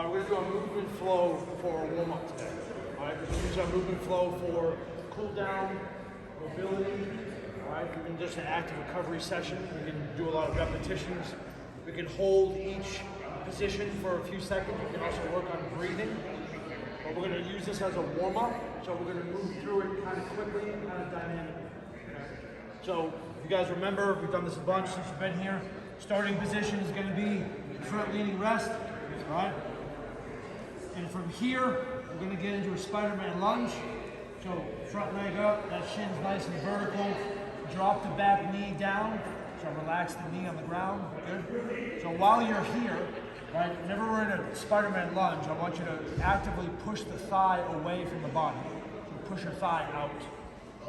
All right, we're gonna do a movement flow for a warm-up today. All right, we're gonna use our movement flow for cool down, mobility. All right, we're gonna just an active recovery session. We can do a lot of repetitions. We can hold each position for a few seconds. We can also work on breathing. But we're gonna use this as a warm-up. So we're gonna move through it kind of quickly and kind of dynamically. So if you guys remember, we've done this a bunch since you've been here. Starting position is gonna be front leaning rest, all right? And from here, we're gonna get into a Spider-Man lunge. So front leg up, that shin's nice and vertical. Drop the back knee down. So relax the knee on the ground, good? So while you're here, right, whenever we're in a Spider-Man lunge, I want you to actively push the thigh away from the body. So push your thigh out,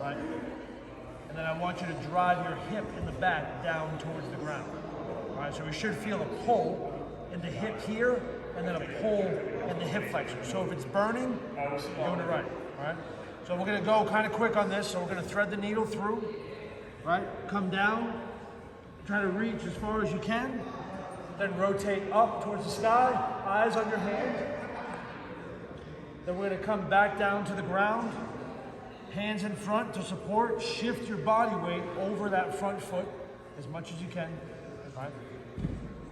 right? And then I want you to drive your hip in the back down towards the ground. All right, so we should feel a pull in the hip here, and then a pull in the hip flexor. So if it's burning, you're doing it right, all right? So we're gonna go kind of quick on this. So we're gonna thread the needle through, right? Come down, try to reach as far as you can, then rotate up towards the sky, eyes on your hand. Then we're gonna come back down to the ground, hands in front to support, shift your body weight over that front foot as much as you can, right?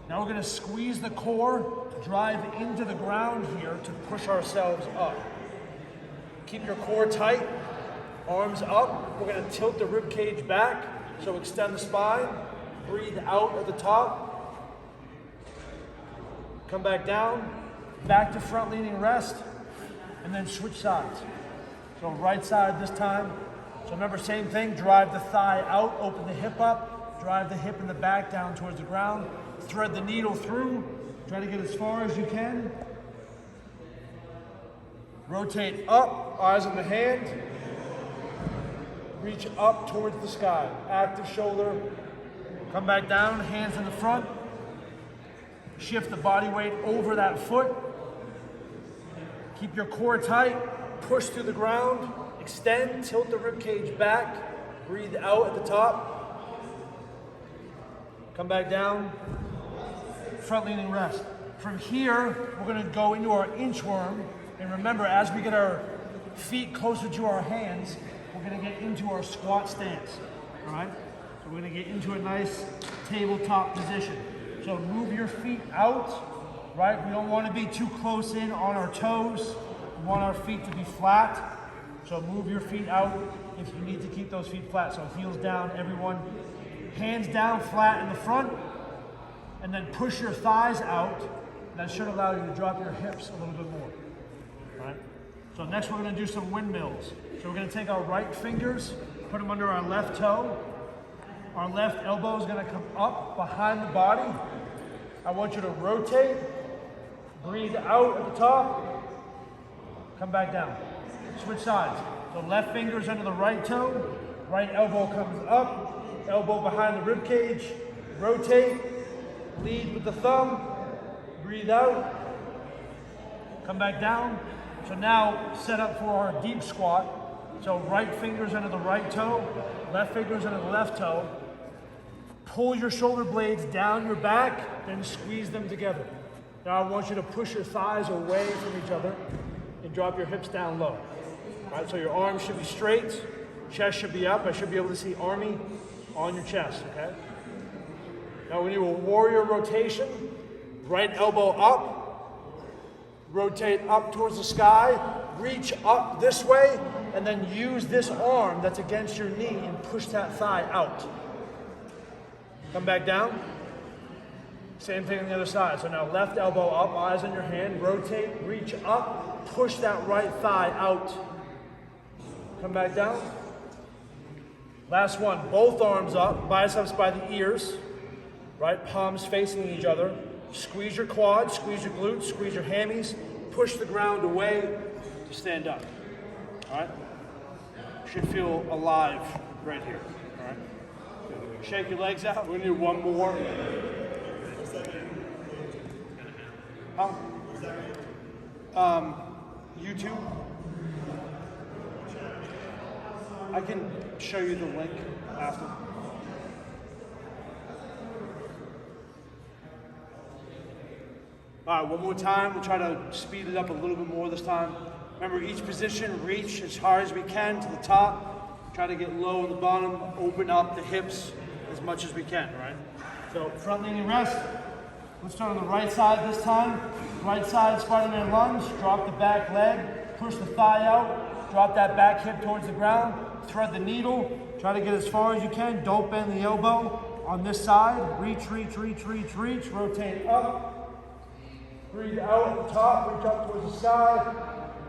Now we're gonna squeeze the core, drive into the ground here to push ourselves up. Keep your core tight, arms up. We're gonna tilt the rib cage back, so extend the spine, breathe out at the top. Come back down, back to front leaning rest, and then switch sides. So right side this time. So remember, same thing, drive the thigh out, open the hip up, drive the hip in the back down towards the ground, thread the needle through, try to get as far as you can. Rotate up, eyes on the hand, reach up towards the sky, active shoulder, come back down, hands in the front, shift the body weight over that foot, keep your core tight, push through the ground, extend, tilt the rib cage back, breathe out at the top, come back down, front leaning rest. From here, we're gonna go into our inchworm, and remember, as we get our feet closer to our hands, we're gonna get into our squat stance, all right? So we're gonna get into a nice tabletop position. So move your feet out, right? We don't wanna be too close in on our toes. We want our feet to be flat. So move your feet out if you need to keep those feet flat. So heels down, everyone. Hands down flat in the front, and then push your thighs out. That should allow you to drop your hips a little bit more, all right? So next we're gonna do some windmills. So we're gonna take our right fingers, put them under our left toe. Our left elbow is gonna come up behind the body. I want you to rotate, breathe out at the top, come back down. Switch sides. So left finger's under the right toe, right elbow comes up, elbow behind the rib cage, rotate, lead with the thumb, breathe out, come back down. So now set up for our deep squat. So right finger's under the right toe, left finger's under the left toe. Pull your shoulder blades down your back, then squeeze them together. Now I want you to push your thighs away from each other and drop your hips down low. All right, so your arms should be straight, chest should be up. I should be able to see Army on your chest, okay? Now we do a warrior rotation, right elbow up, rotate up towards the sky, reach up this way, and then use this arm that's against your knee and push that thigh out. Come back down. Same thing on the other side. So now left elbow up, eyes on your hand, rotate, reach up, push that right thigh out. Come back down. Last one, both arms up, biceps by the ears, right? Palms facing each other. Squeeze your quads, squeeze your glutes, squeeze your hammies, push the ground away to stand up, all right? Should feel alive right here, all right? Shake your legs out. We're gonna do one more. YouTube. I can show you the link after. All right, one more time. We'll try to speed it up a little bit more this time. Remember, each position, reach as hard as we can to the top. Try to get low in the bottom, open up the hips as much as we can, all right? So front leaning rest. Let's start on the right side this time. Right side Spider-Man lunge. Drop the back leg, push the thigh out, drop that back hip towards the ground, thread the needle, try to get as far as you can. Don't bend the elbow. On this side, reach, reach, reach, reach, reach, rotate up. Breathe out at the top, reach up towards the sky.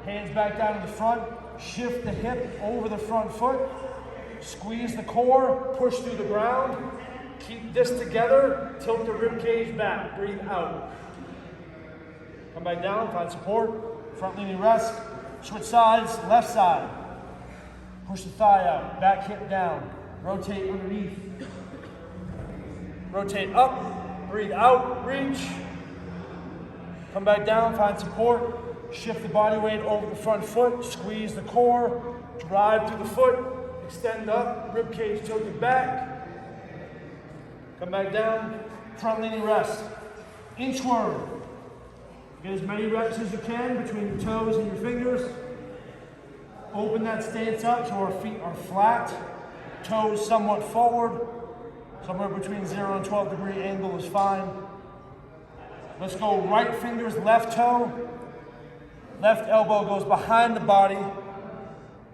Hands back down to the front. Shift the hip over the front foot. Squeeze the core, push through the ground. Keep this together, tilt the rib cage back, breathe out. Come back down, find support. Front leaning rest. Switch sides, left side. Push the thigh out, back hip down. Rotate underneath. Rotate up, breathe out, reach. Come back down, find support. Shift the body weight over the front foot, squeeze the core, drive through the foot, extend up, rib cage tilted back. Come back down, front leaning rest. Inchworm. Get as many reps as you can between your toes and your fingers. Open that stance up so our feet are flat, toes somewhat forward. Somewhere between 0 and 12-degree angle is fine. Let's go right fingers, left toe. Left elbow goes behind the body.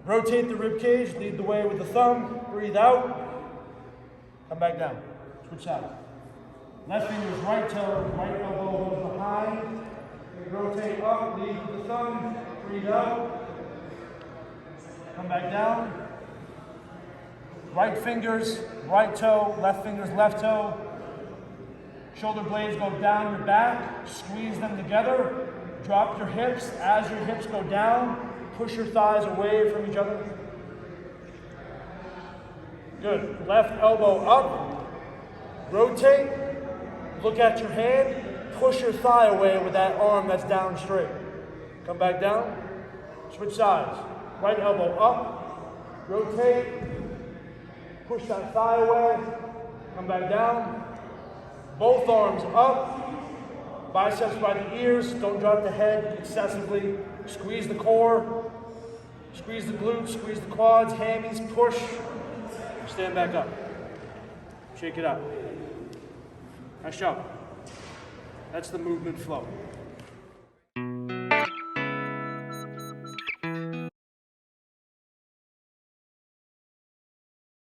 Rotate the rib cage, lead the way with the thumb. Breathe out. Come back down. Switch sides. Left finger's right toe, right elbow goes behind. Rotate up, lead with the thumb. Breathe out. Come back down. Right fingers, right toe, left fingers, left toe. Shoulder blades go down your back. Squeeze them together. Drop your hips. As your hips go down, push your thighs away from each other. Good. Left elbow up. Rotate. Look at your hand. Push your thigh away with that arm that's down straight. Come back down. Switch sides. Right elbow up. Rotate. Push that thigh away. Come back down. Both arms up. Biceps by the ears, don't drop the head excessively. Squeeze the core, squeeze the glutes, squeeze the quads, hammies, push. Stand back up. Shake it out. Nice job. That's the movement flow.